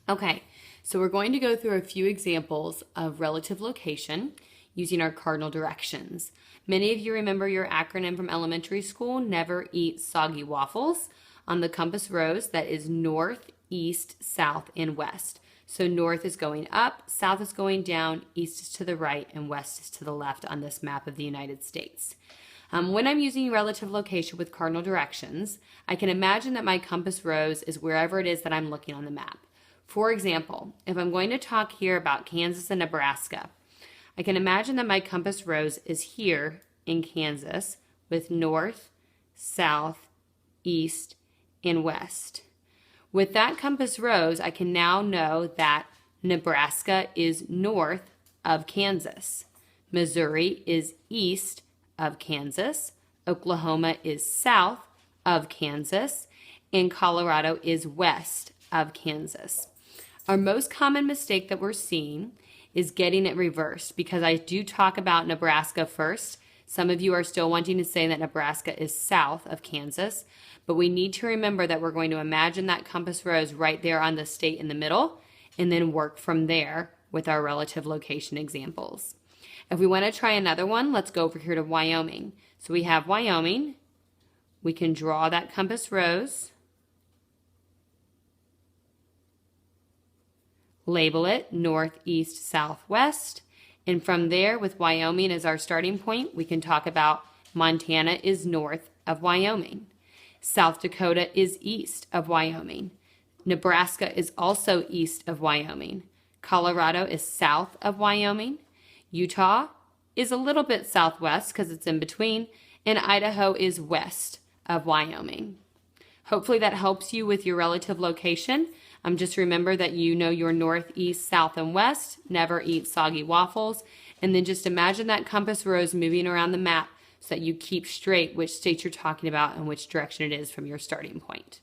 Okay, so we're going to go through a few examples of relative location using our cardinal directions. Many of you remember your acronym from elementary school, never eat soggy waffles. On the compass rose, that is north, east, south, and west. So north is going up, south is going down, east is to the right, and west is to the left on this map of the United States. When I'm using relative location with cardinal directions, I can imagine that my compass rose is wherever it is that I'm looking on the map. For example, if I'm going to talk here about Kansas and Nebraska, I can imagine that my compass rose is here in Kansas with north, south, east, and west. With that compass rose, I can now know that Nebraska is north of Kansas. Missouri is east of Kansas. Oklahoma is south of Kansas. And Colorado is west of Kansas. Our most common mistake that we're seeing is getting it reversed because I do talk about Nebraska first. Some of you are still wanting to say that Nebraska is south of Kansas, but we need to remember that we're going to imagine that compass rose right there on the state in the middle and then work from there with our relative location examples. If we want to try another one, let's go over here to Wyoming. So we have Wyoming. We can draw that compass rose. Label it north, east, south, west. And from there, with Wyoming as our starting point, we can talk about Montana is north of Wyoming. South Dakota is east of Wyoming. Nebraska is also east of Wyoming. Colorado is south of Wyoming. Utah is a little bit southwest because it's in between. And Idaho is west of Wyoming. Hopefully that helps you with your relative location. Just remember that you know your north, east, south, and west. Never eat soggy waffles. And then just imagine that compass rose moving around the map so that you keep straight which state you're talking about and which direction it is from your starting point.